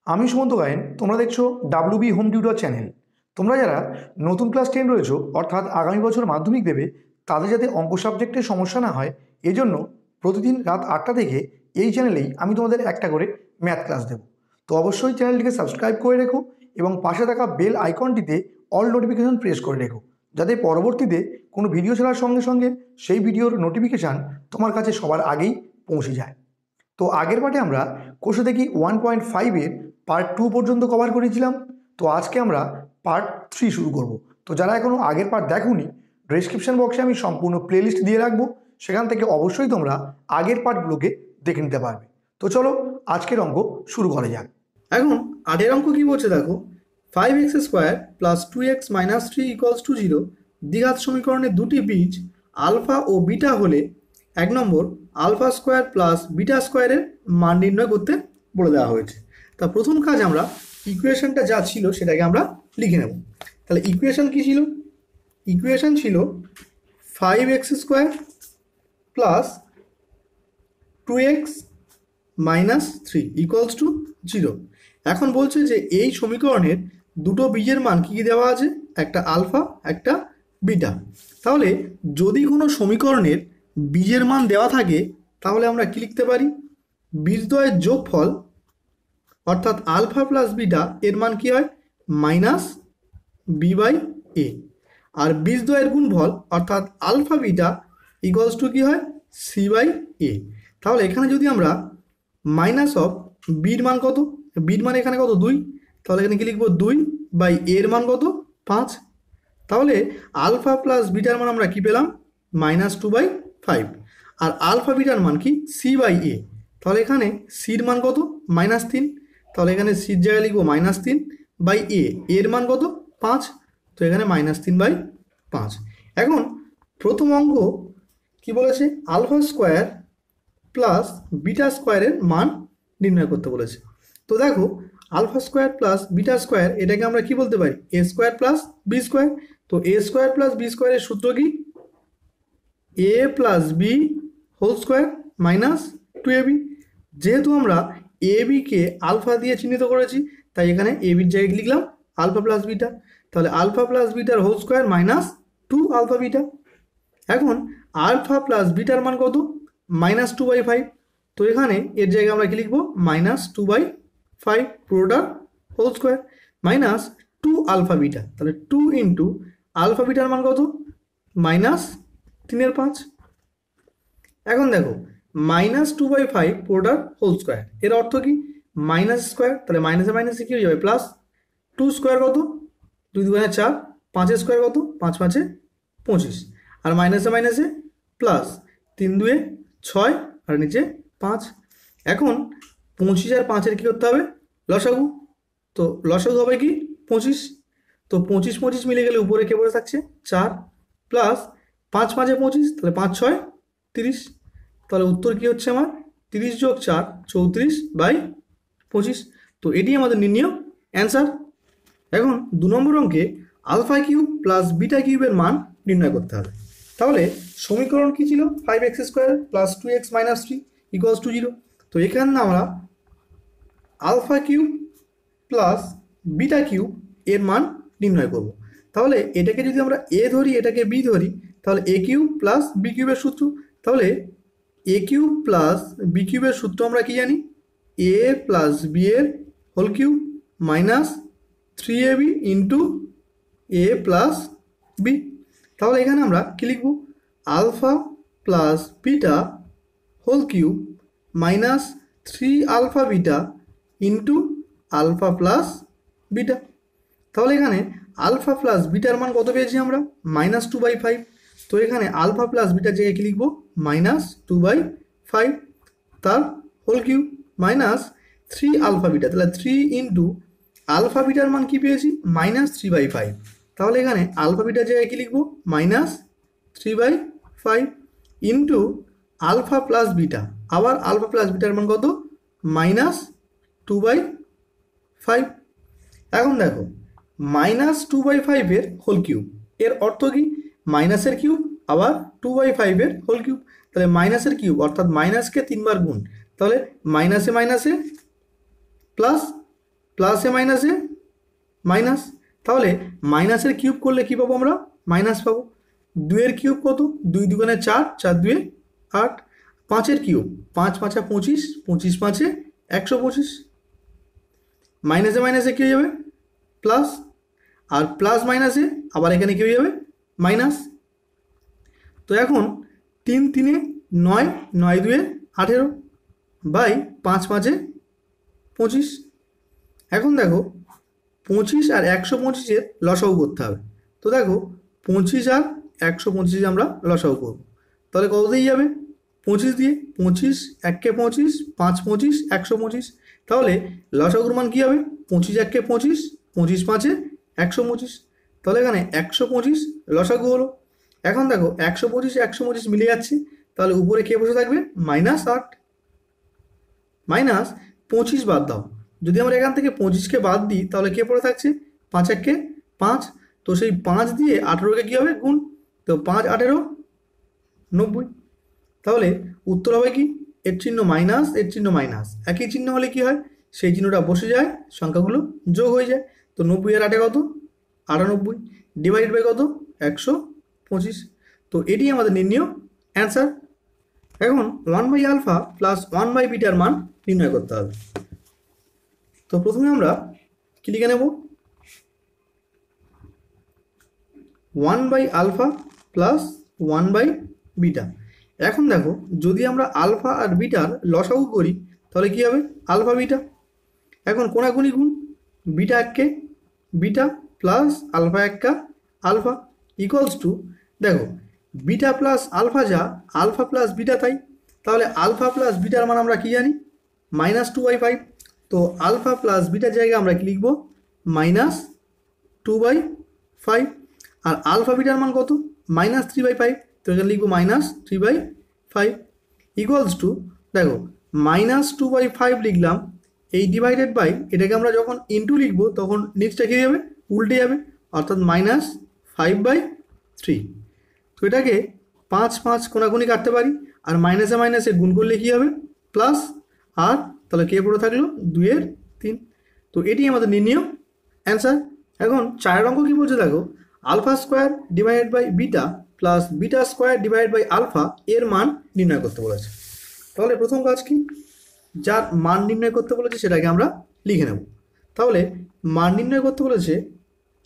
আমি সুমন্ত গায়েন, তোমরা দেখছো ডাব্লিউবি হোম টিউটর চ্যানেল। তোমরা যারা নতুন ক্লাস 10 রয়েছো, অর্থাৎ আগামী বছর মাধ্যমিক দেবে, তাদের যাতে অঙ্ক সাবজেক্টের সমস্যা না হয় এজন্য প্রতিদিন রাত 8টা থেকে এই চ্যানেলেই আমি তোমাদের একটা করে ম্যাথ ক্লাস দেবো। তো অবশ্যই চ্যানেলটিকে সাবস্ক্রাইব করে রেখো এবং পাশে থাকা বেল আইকনটিতে অল নোটিফিকেশন প্রেস করে রেখো, যাতে পরবর্তীতে কোনো ভিডিও ছাড়ার সঙ্গে সঙ্গে সেই ভিডিওর নোটিফিকেশান তোমার কাছে সবার আগেই পৌঁছে যায়। তো আগের পার্টে আমরা কোষে দেখি 1.5-এর পার্ট 2 পর্যন্ত কভার করেছিলাম। তো আজকে আমরা পার্ট 3 শুরু করব। তো যারা এখনও আগের পার্ট দেখোনি, ডেসক্রিপশন বক্সে আমি সম্পূর্ণ প্লেলিস্ট দিয়ে রাখবো, সেখান থেকে অবশ্যই তোমরা আগের পার্টগুলোকে দেখে নিতে পারবে। তো চলো আজকের অঙ্ক শুরু করা যাক। এখন 8 অঙ্ক কি বলছে দেখো, 5x² plus 2x minus 3 equals to 0 দ্বিঘাত সমীকরণের দুটি বীজ আলফা ও বিটা হলে 1 নম্বর আলফা স্কোয়ার প্লাস বিটা স্কোয়ারের মান নির্ণয় করতে বলে দেওয়া হয়েছে। তা প্রথম কাজ আমরা ইকুয়েশনটা যা ছিল সেটাকে আমরা লিখে নেব। তাহলে ইকুয়েশন কি ছিল? ইকুয়েশন ছিল 5x² plus 2x minus 3 equals to 0। এখন বলছে যে এই সমীকরণের দুটো বীজের মান কী কী দেওয়া আছে, একটা আলফা একটা বিটা। তাহলে যদি কোনো সমীকরণের বীজের মান দেওয়া থাকে তাহলে আমরা কি লিখতে পারি, বীজদ্বয়ের যোগফল অর্থাৎ আলফা প্লাস বিটা এর মান কি হয়, মাইনাস b/a। আর বীজদ্বয়ের গুণফল অর্থাৎ আলফা বিটা ইকুয়ালস টু কি হয়, c/a। তাহলে এখানে যদি আমরা মাইনাস অফ বির মান কত, বির মান এখানে কত 2, তাহলে এখানে কি লিখবো 2/a এর মান কত 5। তাহলে আলফা প্লাস বিটার মান আমরা কি পেলাম, -2/5। আর আলফা বিটার মান কি, c/a। তাহলে এখানে সির মান কত, -3। তাহলে এখানে সির জায়গায় লিখবো -3/a, এর মান কত 5। তো এখানে -3/5। এখন প্রথম অঙ্ক কি বলেছে, আলফা স্কোয়ার প্লাস বিটা স্কোয়ারের মান নির্ণয় করতে বলেছে। তো দেখো alpha square plus beta square এটাকে আমরা কি বলতে পারি, a square plus b square. তো এ স্কোয়ার প্লাস বি স্কোয়ারের সূত্র কি, a plus b whole square minus 2ab। যেহেতু আমরা এ বিকে আলফা দিয়ে চিহ্নিত করেছি, তাই এখানে এ বির জায়গায় লিখলাম আলফা প্লাস বিটা। তাহলে আলফা প্লাস বিটার whole square minus 2 alpha beta. এখন আলফা প্লাস বিটার মান কত, -2/5। তো এখানে এর জায়গায় আমরা কি লিখবো, -2/5 পুরোটা whole square minus 2 alpha beta. তাহলে 2 ইন্টু আলফা বিটার মান কত, -3/5। এখন দেখো -2/5 পুরোটার হোল স্কোয়ার, এর অর্থ কি, মাইনাস স্কোয়ার, তাহলে মাইনাসে মাইনাসে কি হয়ে যাবে প্লাস, 2 স্কোয়ার কত 2 × 2 = 4, 5 স্কোয়ার কত 5 × 5 = 25, আর মাইনাসে মাইনাসে প্লাস, 3 × 2 = 6 আর নিচে 5। এখন 25 আর 5-এর কী করতে হবে, লসাগু। তো লসাগু হবে কি 25। তো 25 25 মিলে গেলে উপরে কে বসে থাকছে 4, প্লাস 5 × 5 = 25, তাহলে 5 × 6 = 30। তাহলে উত্তর কী হচ্ছে আমার, 30 + 4 = 34/25। তো এটি আমাদের নির্ণয় অ্যান্সার। এখন 2 নম্বর অঙ্কে আলফা কিউব প্লাস বিটা কিউবের মান নির্ণয় করতে হবে। তাহলে সমীকরণ কী ছিল, 5x² plus 2x minus 3 equals to 0। তো এখানে আমরা alpha cube plus beta cube এর মান নির্ণয় করব। তাহলে এটাকে যদি আমরা এ ধরি, এটাকে বি ধরি, তাহলে এ কিউব প্লাস বি কিউবের সূত্র। তাহলে এ কিউব প্লাস বি কিউবের সূত্র আমরা কি জানি, এ প্লাস বি এর whole cube minus 3ab into a plus b. তাহলে এখানে আমরা কী লিখব, alpha plus beta whole cube minus 3 alpha beta into alpha plus beta. তাহলে এখানে আলফা প্লাস বিটার মান কত পেয়েছি আমরা, -2/5। তো এখানে আলফা প্লাস বিটার জায়গায় কী লিখব, -2/5 তার whole cube minus 3 alpha beta. তাহলে 3 ইন্টু আলফা বিটার মান কী পেয়েছি, -3/5। তাহলে এখানে আলফা বিটার জায়গায় কী লিখব, -3/5 ইন্টু আলফা প্লাস বিটা। আবার আলফা প্লাস বিটার মান কত, -2/5। এখন দেখো -2/5 হোল কিউব এর অর্থ কি, মাইনাসের কিউব আবার 2/5 হোল কিউব। তাহলে মাইনাসের কিউব অর্থাৎ মাইনাসকে 3 বার গুণ, তাহলে মাইনাসে মাইনাসে প্লাস প্লাস এ মাইনাস, তাহলে মাইনাসের কিউব করলে কি পাবো আমরা? মাইনাস পাবো। 2 এর কিউব কত? 2 দুগুণে 4, 4 দুয়ে 8। 5 এর কিউব 5 5 25, 25 5 125। মাইনাসে মাইনাসে কি হয়ে যাবে? প্লাস, আর প্লাস মাইনাসে আবার এখানে কি হয়ে যাবে? মাইনাস। তো এখন 3 3 9, 9 2 18 বাই 5 5 25। এখন দেখো 25 আর 125 এর লসাগু করতে হবে। তো দেখো 25 আর 125 আমরা লসাগু করব, তাহলে কত দিয়ে যাবে? 25 দিয়ে। 25 1 25, 5 25 125, তাহলে লসাগুর মান কী হবে? 25 1 25, 25 5 125, তাহলে এখানে 125 লসাগু হলো। এখন দেখো 125 125 মিলে যাচ্ছে, তাহলে উপরে কে বসে থাকবে? -8। -25 বাদ দাও, যদি আমরা এখান থেকে 25কে বাদ দিই তাহলে কে পড়ে থাকছে? 5 1 5, তো সেই 5 দিয়ে 18কে কী হবে? গুণ, তো 5 18 90, তাহলে উত্তর হবে কি? এর চিহ্ন মাইনাস, এর চিহ্ন মাইনাস, একই চিহ্ন হলে কি হয়? সেই চিহ্নটা বসে যায়, সংখ্যাগুলো যোগ হয়ে যায়। তো 90 আর 8 কত? 98, ডিভাইডেড বাই কত? 125। তো এটি আমাদের নির্ণয় অ্যান্সার। এখন 1/α প্লাস 1/βর মান নির্ণয় করতে হবে। তো প্রথমে আমরা কি লিখে নেব? 1/α প্লাস 1/β। এখন দেখো যদি আমরা আলফা আর বিটার লসাগু করি তাহলে কি হবে? Alpha beta. এখন কোনাকুনি গুণ, beta 1 beta plus alpha 1 alpha equals to, দেখো বিটা প্লাস আলফা যা, আলফা প্লাস বিটা তাই, তাহলে আলফা প্লাস বিটার মান আমরা কি জানি? -2/5। তো আলফা প্লাস বিটার জায়গায় আমরা কি লিখব? -2/5। আর আলফা বিটার মান কত? -3/5, তো এখানে লিখবো -3/5 ইকুয়ালস টু, দেখো -2/5 লিখলাম, এই ডিভাইডেড বাই এটাকে আমরা যখন ইন্টু লিখবো তখন নিচটা কী যাবে? উল্টে যাবে, অর্থাৎ -5/3। তো এটাকে 5 5 কোনাকুনি কাটতে পারি, আর মাইনাসে মাইনাসে গুণ করলে কী হবে? প্লাস, আর তাহলে কে পড়ে থাকলো? 2 এর 3। তো এটি আমাদের নির্ণয় অ্যান্সার। এখন 4 অঙ্ক কী বলছে দেখো, alpha square divided by beta plus beta square divide by alpha এর মান নির্ণয় করতে বলেছে। তাহলে প্রথম কাজ কি? যার মান নির্ণয় করতে বলেছে সেটাকে আমরা লিখে নেব। তাহলে মান নির্ণয় করতে বলেছে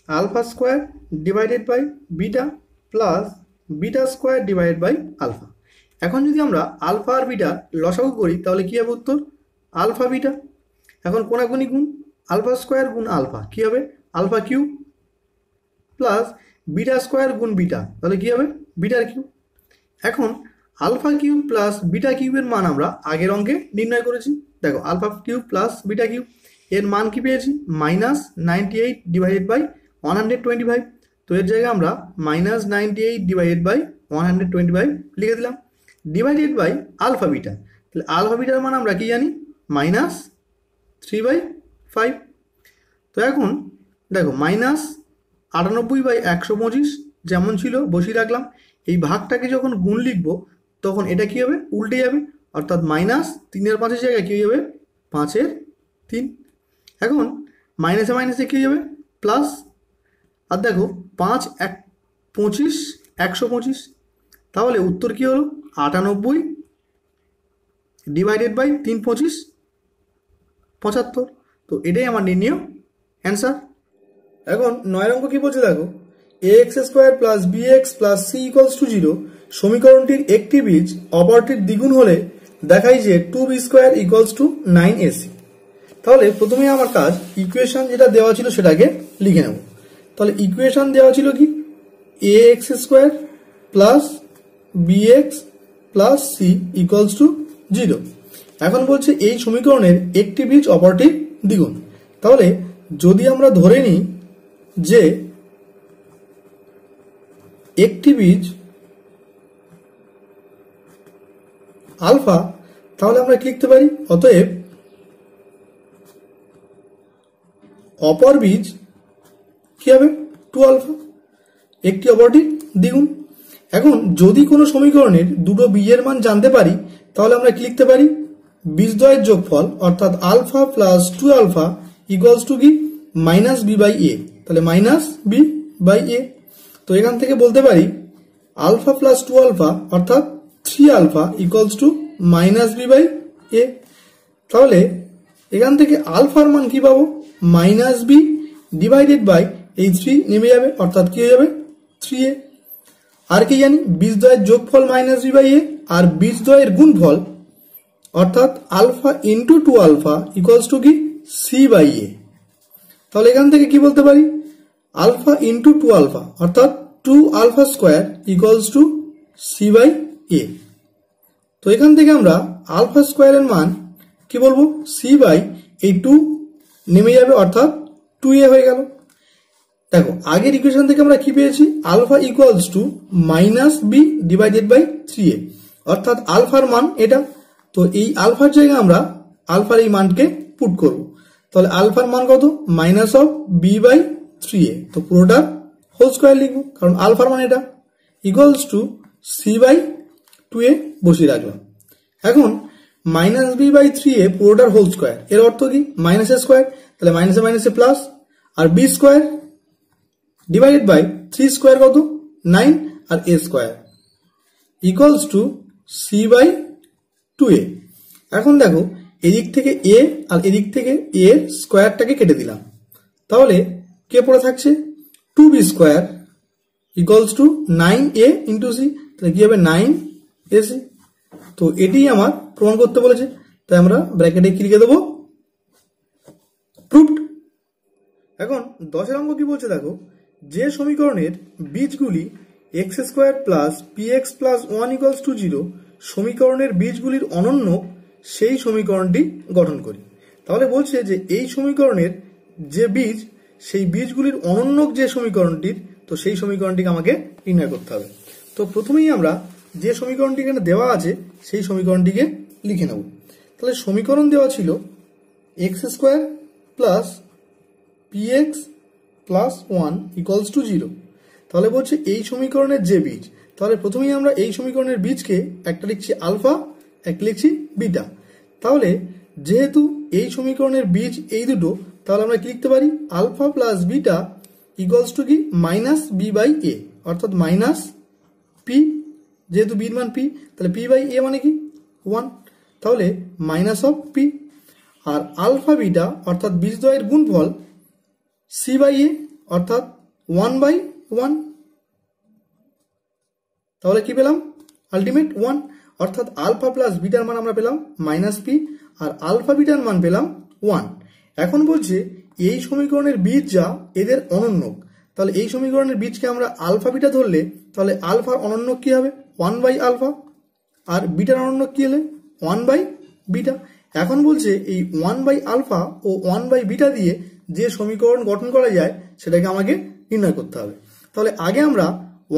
alpha square divided by beta plus beta square divided by alpha. এখন যদি আমরা আলফা আর বিটা লসাগু করি তাহলে কী হবে উত্তর? Alpha beta. এখন কোনাকুনি গুণ, আলফা স্কোয়ার গুণ আলফা কী হবে? Alpha cube plus beta square গুণ বিটা, তাহলে কী হবে? বিটার কিউব। এখন আলফা কিউব প্লাস বিটা কিউবের মান আমরা আগের অঙ্কে নির্ণয় করেছি। দেখো alpha cube plus beta cube এর মান কি পেয়েছি? -98 ডিভাইডেড বাই 125। তো এর জায়গায় আমরা -98 ডিভাইডেড বাই 125 লিখে দিলাম, ডিভাইডেড বাই আলফা বিটা। তাহলে আলফা বিটার মান আমরা কি জানি? -3/5। তো এখন দেখো -98/125 যেমন ছিল বসিয়ে রাখলাম, এই ভাগটাকে যখন গুণ লিখবো তখন এটা কী হবে? উল্টে যাবে, অর্থাৎ -3/5 জায়গায় কী হয়ে যাবে? 5/3। এখন মাইনাসে মাইনাসে কী হয়ে যাবে? প্লাস, আর দেখো 5 1 25 125, তাহলে উত্তর কী হলো? 98 ডিভাইডেড বাই 3 25 75। তো এটাই আমার নির্ণয় অ্যান্সার। এখন 9 অঙ্ক কী বলছে দেখো, ax² plus bx plus c = 0 সমীকরণটির একটি বীজ অপরটির দ্বিগুণ হলে দেখাই যে 2b² = 9ac। তাহলে প্রথমে আমার কাজ ইকুয়েশন যেটা দেওয়া ছিল সেটাকে লিখে নেব। তাহলে ইকুয়েশন দেওয়া ছিল কি? ax² plus bx plus c = 0। এখন বলছে এই সমীকরণের একটি বীজ অপরটির দ্বিগুণ। তাহলে যদি আমরা ধরে নিই যে একটি বীজ আলফা, তাহলে আমরা লিখতে পারি অতএব অপর বীজ কি হবে? 2α, একটি অপরটির দ্বিগুণ। এখন যদি কোনো সমীকরণের দুটো বীজের মান জানতে পারি তাহলে আমরা কি লিখতে পারি? বীজদ্বয়ের যোগফল অর্থাৎ আলফা প্লাস 2α ইকুয়ালস টু কি মাইনাস বি বাই এ, তাহলে মাইনাস বি বাই এ। তো এখান থেকে বলতে পারি আলফা প্লাস 2 আলফা অর্থাৎ 3 alpha equals to minus b by a. তাহলে এখান থেকে আলফার মান কি পাবো, মাইনাস বি ডিভাইডেড বাই এই 3 নেমে যাবে অর্থাৎ কি হয়ে যাবে 3a। আর কি জানি বীজদ্বয়ের যোগফল মাইনাস বি বাই এ আর বীজদ্বয়ের গুণফল অর্থাৎ alpha into 2 alpha equals to কি সি বাই এ। তাহলে এখান থেকে কি বলতে পারি আলফা ইন্টু 2 আলফা অর্থাৎ 2 alpha square equals to c by a. তো এখান থেকে আমরা আলফা স্কোয়ারের মান কি বলবো সি বাই এই 2 নেমে যাবে অর্থাৎ 2a হয়ে গেল। দেখো আগের ইকুয়েশন থেকে আমরা কি পেয়েছি alpha equals to minus b divided by 3a অর্থাৎ আলফার মান এটা। তো এই আলফার জায়গায় আমরা আলফার এই মানকে পুট করব, তাহলে আলফার মান কত minus of B by 3a। তো পুরোটা হোল স্কোয়ার লিখবো কারণ আলফার মান এটা equals to c by 2a বসিয়ে রাখলাম। এখন মাইনাস বি বাই 3a পুরোটার হোল স্কোয়ার এর অর্থ কি মাইনাস এ স্কোয়ার, তাহলে মাইনাসে মাইনাসে প্লাস আর b square divided by 3 square কত 9 আর a square equals to c by 2a। এখন দেখো এদিক থেকে a আর এদিক থেকে a স্কোয়ারটাকে কেটে দিলাম, তাহলে কে পড়ে থাকছে 2b square equals to 9a into c, তাহলে কি হবে 9ac। তো এটি আমার প্রমাণ করতে বলেছে, তাই আমরা ব্র্যাকেটে কি লিখে দেবো প্রুভড। এখন 10 অঙ্ক কি বলছে দেখো যে সমীকরণের বীজগুলি x square plus P x plus 1 equals to 0 সমীকরণের বীজগুলির অনন্য সেই সমীকরণটি গঠন করি। তাহলে বলছে যে এই সমীকরণের যে বীজ সেই বীজগুলির অনন্য যে সমীকরণটির, তো সেই সমীকরণটিকে আমাকে নির্ণয় করতে হবে। তো প্রথমেই আমরা যে সমীকরণটি এখানে দেওয়া আছে সেই সমীকরণটিকে লিখে নেব। তাহলে সমীকরণ দেওয়া ছিল x square plus P x plus 1 equals to 0। তাহলে বলছে এই সমীকরণের যে বীজ, তাহলে প্রথমেই আমরা এই সমীকরণের বীজকে একটা লিখছি আলফা একটা লিখছি বিটা। তাহলে যেহেতু এই সমীকরণের বীজ এই দুটো, তাহলে আমরা কি লিখতে পারি alpha plus beta equals to কি মাইনাস বি বাই এ অর্থাৎ মাইনাস পি, যেহেতু বির মান পি তাহলে পি বাই এ মানে কি 1, তাহলে মাইনাস অফ পি। আর আলফা বিটা অর্থাৎ বীজদ্বয়ের গুণফল সি বাই এ অর্থাৎ 1 বাই 1, তাহলে কি পেলাম আলটিমেট 1 অর্থাৎ আলফা প্লাস বিটার মান আমরা পেলাম মাইনাস পি আর আলফা বিটার মান পেলাম 1। এখন বলছে এই সমীকরণের বীজ যা এদের অনন্যক, তাহলে এই সমীকরণের বীজকে আমরা আলফা বিটা ধরলে তাহলে আলফার অনন্যক কি হবে 1 বাই আলফা আর বিটার অনন্যক কি হলে 1 বাই বিটা। এখন বলছে এই 1 বাই আলফা ও 1 বাই বিটা দিয়ে যে সমীকরণ গঠন করা যায় সেটাকে আমাকে নির্ণয় করতে হবে। তাহলে আগে আমরা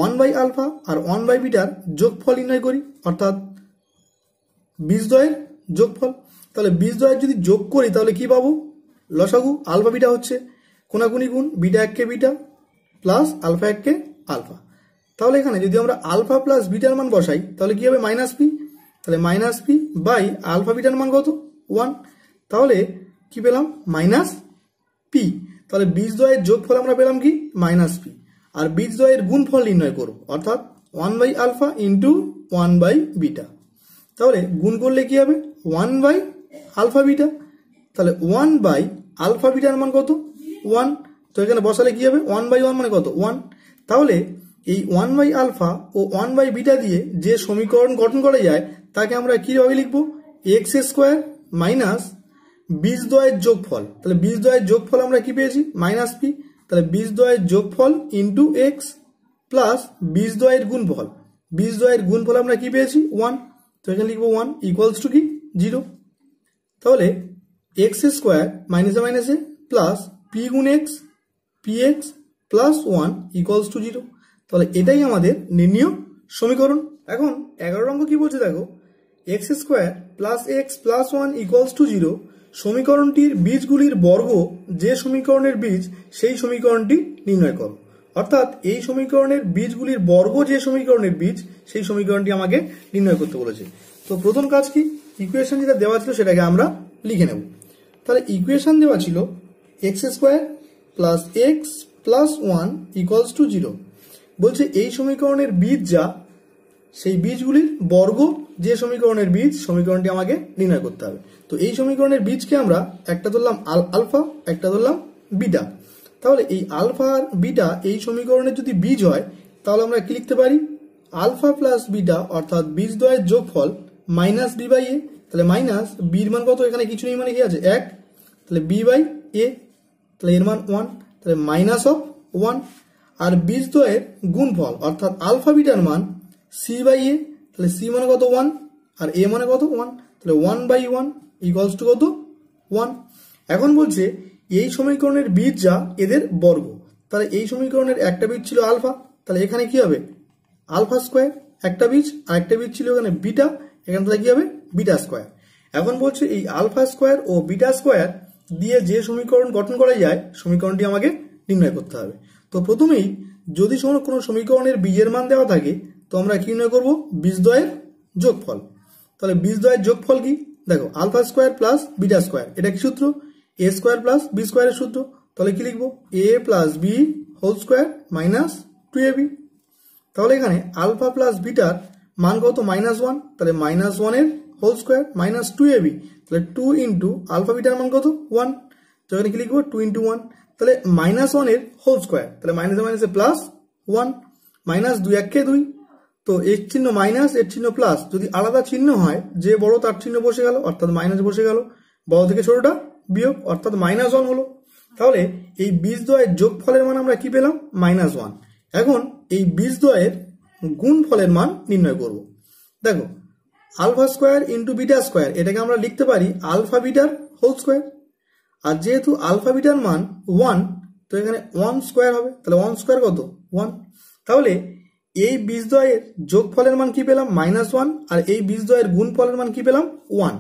1 বাই আলফা আর 1 বাই বিটার যোগফল নির্ণয় করি অর্থাৎ বীজদ্বয়ের যোগফল। তাহলে বীজদ্বয়ের যদি যোগ করি তাহলে কি পাবো লসাগু আলফা বিটা হচ্ছে কোনাকুনি গুণ বিটা এককে বিটা প্লাস আলফা এককে আলফা। তাহলে এখানে যদি আমরা আলফা প্লাস বিটার মান বসাই তাহলে কি হবে মাইনাস পি, তাহলে মাইনাস পি বাই আলফা বিটার মান কত 1, তাহলে কি পেলাম মাইনাস পি। তাহলে বীজদ্বয়ের যোগফল আমরা পেলাম কি মাইনাস পি আর বীজদ্বয়ের গুণফল নির্ণয় করব অর্থাৎ 1 by alpha into 1 by beta. তাহলে গুণ করলে কি হবে 1 বাই আলফা বিটা, তাহলে 1 বাই আলফা বিটার মান কত 1, তো এখানে বসালে কি হবে 1 বাই 1 মানে কত 1। তাহলে এই 1 বাই আলফা ও 1 বাই বিটা দিয়ে যে সমীকরণ গঠন করা যায় তাকে আমরা কিভাবে লিখবো এক্স স্কোয়ার মাইনাস বীজদ্বয়ের যোগফল। তাহলে বীজদ্বয়ের যোগফল আমরা কি পেয়েছি মাইনাস পি, তাহলে বীজদ্বয়ের যোগফল ইন্টু এক্স প্লাস বীজদ্বয়ের গুণফল, বীজদ্বয়ের গুণফল আমরা কি পেয়েছি 1, তো এখানে লিখবো 1 ইকুয়ালস টু কি 0। তাহলে এক্স স্কোয়ার মাইনাসে মাইনাসে প্লাস পি গুণ x P x plus 1 equals to 0। তাহলে এটাই আমাদের নির্ণীয় সমীকরণ। এখন 11 অঙ্ক কি বলছে দেখো x square plus x plus 1 equals to 0 সমীকরণটির বীজগুলির বর্গ যে সমীকরণের বীজ সেই সমীকরণটি নির্ণয় করো। অর্থাৎ এই সমীকরণের বীজগুলির বর্গ যে সমীকরণের বীজ সেই সমীকরণটি আমাকে নির্ণয় করতে বলেছে। তো প্রথম কাজ কি ইকুয়েশন যেটা দেওয়া ছিল সেটাকে আমরা লিখে নেব। তাহলে ইকুয়েশন দেওয়া ছিল x square plus x plus 1 equals to 0। বলছে এই সমীকরণের বীজ যা, সেই বীজগুলির বর্গ যে সমীকরণের বীজ, সমীকরণটি আমাকে নির্ণয় করতে হবে। তো এই সমীকরণের বীজকে আমরা একটা ধরলাম আলফা, একটা ধরলাম বিটা। তাহলে এই আলফা আর বিটা এই সমীকরণের যদি বীজ হয়, তাহলে আমরা কি লিখতে পারি? আলফা প্লাস বিটা অর্থাৎ বীজদ্বয়ের যোগফল মাইনাস বি বাই এ। তাহলে মাইনাস বির মান কত? এখানে কিছু নেই, মানে কি আছে? 1। তাহলে বি বাই এ, তাহলে এর মান 1, তাহলে মাইনাস অফ 1। আর বীজদ্বয়ের গুণফল অর্থাৎ আলফা বিটার মান সি বাই এ, তাহলে সি মানে কত? 1, আর এ মানে কত? 1, তাহলে 1 বাই 1 ইকুয়ালস টু কত? 1। এখন বলছে এই সমীকরণের বীজ যা, এদের বর্গ। তাহলে এই সমীকরণের একটা বীজ ছিল আলফা, তাহলে এখানে কি হবে? আলফা স্কোয়ার একটা বীজ, আর একটা বীজ ছিল এখানে বিটা, এখানে তাহলে কি হবে? Beta square. এখন বলছে এই আলফা স্কোয়ার ও বিটা স্কোয়ার দিয়ে যে সমীকরণ গঠন করা যায়, সমীকরণটি আমাকে নির্ণয় করতে হবে। তো প্রথমেই যদি কোনো সমীকরণের বীজের মান দেওয়া থাকে, তো আমরা কি নির্ণয় করবো? বীজদ্বয়ের যোগফল। তাহলে বীজদ্বয়ের যোগফল কি? দেখো, alpha square plus beta square, এটা কি সূত্র? এ স্কোয়ার প্লাস বি স্কোয়ারের সূত্র। তাহলে কি লিখবো? A plus b whole square minus 2ab। তাহলে এখানে আলফা প্লাস বিটার মান কত? -1, তাহলে -1 এর হোল স্কোয়ার মাইনাস 2ab, তাহলে 2 ইন্টু আলফা বিটার মান কত? 1। তো এখানে কি লিখবো? 2 ইন্টু 1, তাহলে -1 এর হোল স্কোয়ার, তাহলে মাইনাসে মাইনাসে প্লাস 1, মাইনাস 2 একে 2। তো এর চিহ্ন মাইনাস, এর চিহ্ন প্লাস, যদি আলাদা চিহ্ন হয়, যে বড় তার চিহ্ন বসে গেল, অর্থাৎ মাইনাস বসে গেল, বড় থেকে ছোটটা বিয়োগ, অর্থাৎ -1 হলো। তাহলে এই বীজদ্বয়ের যোগফলের মান আমরা কি পেলাম? -1। এখন এই বীজদ্বয়ের গুণফলের মান নির্ণয় করব। দেখো, alpha square into beta square, এটাকে আমরা লিখতে পারি আলফা বিটার হোল স্কোয়ার। আর যেহেতু আলফা বিটার মান 1, তো এখানে 1 স্কোয়ার হবে, তাহলে 1 স্কোয়ার কত? 1। তাহলে এই বীজদ্বয়ের যোগফলের মান কি পেলাম? -1, আর এই বীজদ্বয়ের গুণফলের মান কি পেলাম? 1।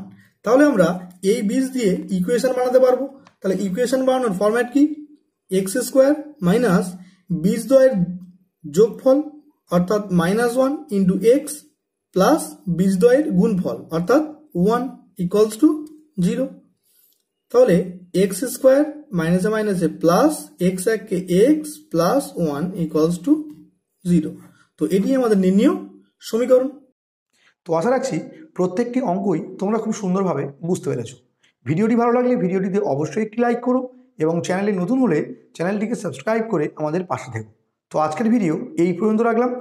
তাহলে আমরা এই বীজ দিয়ে ইকুয়েশন বানাতে পারবো। তাহলে ইকুয়েশন বানানোর ফরম্যাট কি? এক্স স্কোয়ার মাইনাস বীজদ্বয়ের যোগফল অর্থাৎ -1 ইন্টু এক্স প্লাস বীজদ্বয়ের গুণফল অর্থাৎ 1 ইকুয়ালস টু 0। তাহলে এক্স স্কোয়ার মাইনাসে মাইনাসে প্লাস এক্স একে এক্স প্লাস 1 ইকুয়ালস টু 0। তো এটি আমাদের নির্ণীয় সমীকরণ। তো আশা রাখছি প্রত্যেকটি অঙ্কই তোমরা খুব সুন্দরভাবে বুঝতে পেরেছো। ভিডিওটি ভালো লাগলে ভিডিওটিতে অবশ্যই একটি লাইক করো এবং চ্যানেলে নতুন হলে চ্যানেলটিকে সাবস্ক্রাইব করে আমাদের পাশে থেকো। তো আজকের ভিডিও এই পর্যন্ত রাখলাম,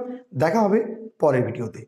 দেখা হবে পরের ভিডিওতে।